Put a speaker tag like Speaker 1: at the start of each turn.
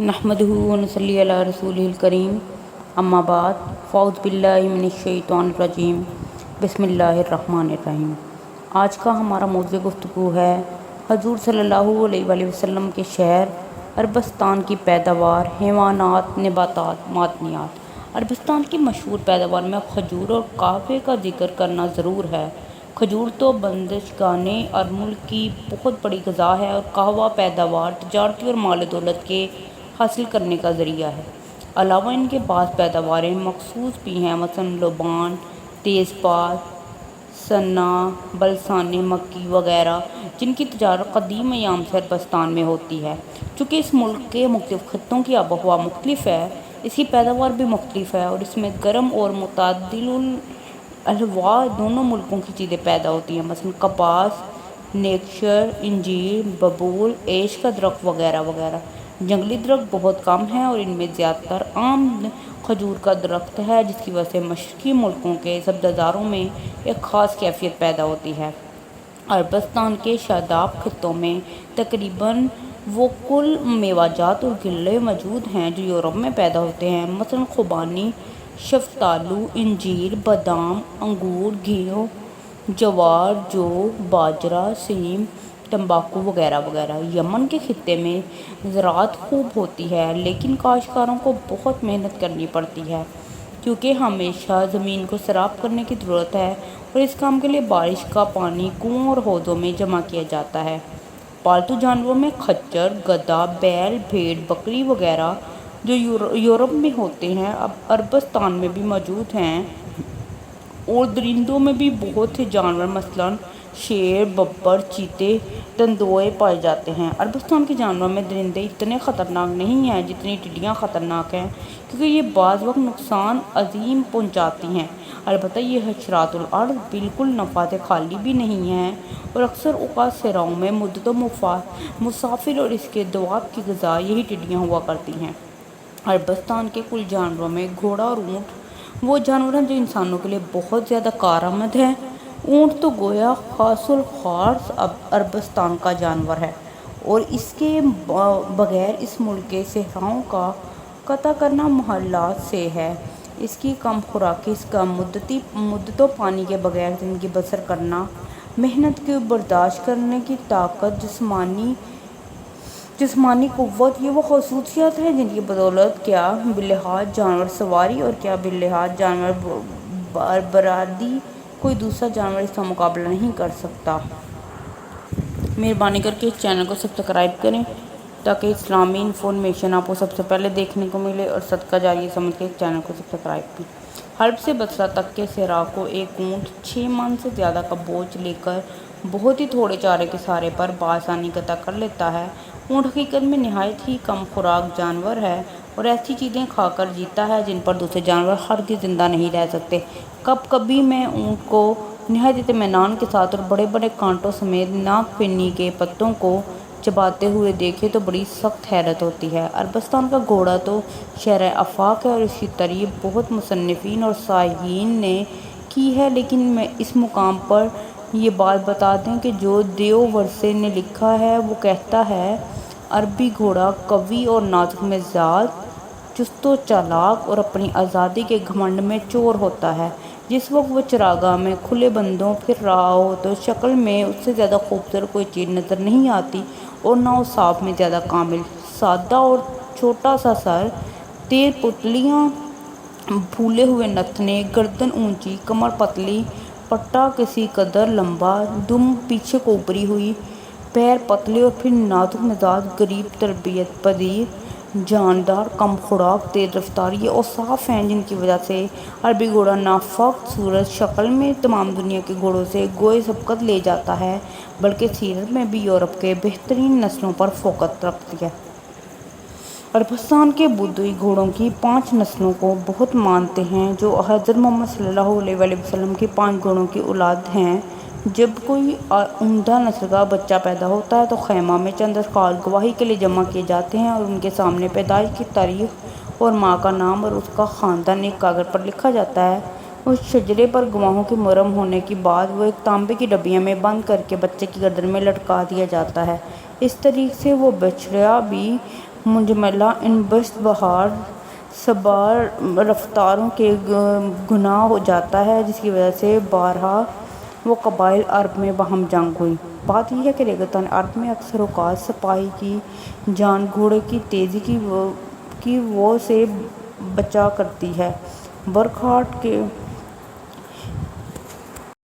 Speaker 1: نحمده ونصلي علی رسوله الکریم اما بعد فاعوذ باللہ من الشیطان الرجیم بسم اللہ الرحمن الرحیم۔ آج کا ہمارا موضوع گفتگو ہے حضور صلی اللہ علیہ وآلہ وسلم کے شہر عربستان کی پیداوار، حیوانات، نباتات، معدنیات۔ عربستان کی مشہور پیداوار میں کھجور اور قہوے کا ذکر کرنا ضرور ہے۔ کھجور تو بندشگان ارمل کی بہت بڑی غذا ہے اور قہوہ پیداوار تجارتی اور مال و دولت کے حاصل کرنے کا ذریعہ ہے۔ علاوہ ان کے بعض پیداواریں مخصوص بھی ہیں، مثلاً لبان، تیز پات، سنا، بلسانے، مکی وغیرہ، جن کی تجارت قدیم ایام سے عربستان میں ہوتی ہے۔ چونکہ اس ملک کے مختلف خطوں کی آب و ہوا مختلف ہے، اس کی پیداوار بھی مختلف ہے اور اس میں گرم اور معتدل الانواع دونوں ملکوں کی چیزیں پیدا ہوتی ہیں، مثلاً کپاس، نیکشر، انجیر، ببول، ایش کا درخت وغیرہ وغیرہ۔ جنگلی درخت بہت کم ہیں اور ان میں زیادہ تر عام کھجور کا درخت ہے، جس کی وجہ سے مشرقی ملکوں کے سبززاروں میں ایک خاص کیفیت پیدا ہوتی ہے۔ عربستان کے شاداب خطوں میں تقریباً وہ کل میوہ جات اور غلے موجود ہیں جو یورپ میں پیدا ہوتے ہیں، مثلاً خوبانی، شفتالو، انجیر، بادام، انگور، گیہوں، جوار، جو، باجرہ، سیم، تمباکو وغیرہ وغیرہ۔ یمن کے خطے میں زراعت خوب ہوتی ہے، لیکن کاشتکاروں کو بہت محنت کرنی پڑتی ہے، کیونکہ ہمیشہ زمین کو سیراب کرنے کی ضرورت ہے اور اس کام کے لیے بارش کا پانی کنوؤں اور حوضوں میں جمع کیا جاتا ہے۔ پالتو جانوروں میں خچر، گدھا، بیل، بھیڑ، بکری وغیرہ جو یورپ میں ہوتے ہیں اب عربستان میں بھی موجود ہیں، اور درندوں میں بھی بہت سے جانور مثلاً شیر، ببر، چیتے، تندوے پائے جاتے ہیں۔ عربستان کے جانوروں میں درندے اتنے خطرناک نہیں ہیں جتنی ٹڈیاں خطرناک ہیں، کیونکہ یہ بعض وقت نقصان عظیم پہنچاتی ہیں۔ البتہ یہ حشرات الارض بالکل نفع خالی بھی نہیں ہیں اور اکثر اوقات صحراؤں میں مدتوں مسافر اور اس کے دواب کی غذا یہی ٹڈیاں ہوا کرتی ہیں۔ عربستان کے کل جانوروں میں گھوڑا اور اونٹ وہ جانور ہیں جو انسانوں کے لیے بہت زیادہ کارآمد ہیں۔ اونٹ تو گویا خاص الخاص عربستان کا جانور ہے اور اس کے بغیر اس ملک کے صحراؤں کا قطع کرنا محالات سے ہے۔ اس کی کم خوراکی، اس کا مدتوں پانی کے بغیر زندگی بسر کرنا، محنت کو برداشت کرنے کی طاقت، جسمانی قوت، یہ وہ خصوصیات ہیں جن کی بدولت کیا بلحاظ جانور سواری اور کیا بلحاظ جانور برداری کوئی دوسرا جانور اس کا مقابلہ نہیں کر سکتا۔ مہربانی کر کے اس چینل کو سبسکرائب کریں تاکہ اسلامی انفارمیشن آپ کو سب سے پہلے دیکھنے کو ملے، اور صدقہ جاریہ سمجھ کے اس چینل کو سبسکرائب بھی۔ حلب سے بصرہ تک کے صحرا کو ایک اونٹ 6 من سے زیادہ کا بوجھ لے کر بہت ہی تھوڑے چارے کے سہارے پر بآسانی قطع کر لیتا ہے۔ اونٹ حقیقت میں نہایت ہی کم خوراک جانور ہے اور ایسی چیزیں کھا کر جیتا ہے جن پر دوسرے جانور ہرگز زندہ نہیں رہ سکتے۔ کبھی میں اونٹ کو نہایت اطمینان کے ساتھ اور بڑے بڑے کانٹوں سمیت ناک پھنی کے پتوں کو چباتے ہوئے دیکھے تو بڑی سخت حیرت ہوتی ہے۔ عربستان کا گھوڑا تو شہر آفاق ہے اور اس کی تعریف بہت مصنفین اور سائقین نے کی ہے، لیکن میں اس مقام پر یہ بات بتا دیں کہ جو دیو ورثے نے لکھا ہے وہ کہتا ہے، عربی گھوڑا قوی اور نازک مزاج، چست و چالاک اور اپنی آزادی کے گھمنڈ میں چور ہوتا ہے۔ جس وقت وہ چراگاہ میں کھلے بندوں پھر رہا ہو تو شکل میں اس سے زیادہ خوبصورت کوئی چیز نظر نہیں آتی اور نہ اوصاف میں زیادہ کامل۔ سادہ اور چھوٹا سا سر، تیز پتلیاں، پھولے ہوئے نتنے، گردن اونچی، کمر پتلی، پٹا کسی قدر لمبا، دم پیچھے کو ابھری ہوئی، پیر پتلے اور پھر نازک مزاج، غریب تربیت پذیر، جاندار، کم خوراک، تیز رفتار، یہ اوصاف ہیں جن کی وجہ سے عربی گھوڑا نہ فقط صورت شکل میں تمام دنیا کے گھوڑوں سے گوئے سبقت لے جاتا ہے بلکہ سیرت میں بھی یورپ کے بہترین نسلوں پر فوقیت رکھتی ہے۔ عربستان کے بدوی گھوڑوں کی 5 نسلوں کو بہت مانتے ہیں جو حضرت محمد صلی اللہ علیہ وآلہ وسلم کی 5 گھوڑوں کی اولاد ہیں۔ جب کوئی عمدہ نسل کا بچہ پیدا ہوتا ہے تو خیمہ میں چند اشخاص گواہی کے لیے جمع کیے جاتے ہیں اور ان کے سامنے پیدائش کی تاریخ اور ماں کا نام اور اس کا خاندان ایک کاغذ پر لکھا جاتا ہے۔ اس شجرے پر گواہوں کی مہر ہونے کے بعد وہ ایک تانبے کی ڈبیا میں بند کر کے بچے کی گردن میں لٹکا دیا جاتا ہے۔ اس طریقے سے وہ بچڑا بھی مجملہ ان بست بہار سبار رفتاروں کے گناہ ہو جاتا ہے، جس کی وجہ سے بارہا وہ قبائل عرب میں باہم جنگ ہوئی۔ بات یہ ہے کہ ریگستان عرب میں اکثر اوقات سپاہی کی جان گھوڑے کی تیزی کی وہ سے بچا کرتی ہے۔ برکھارٹ کے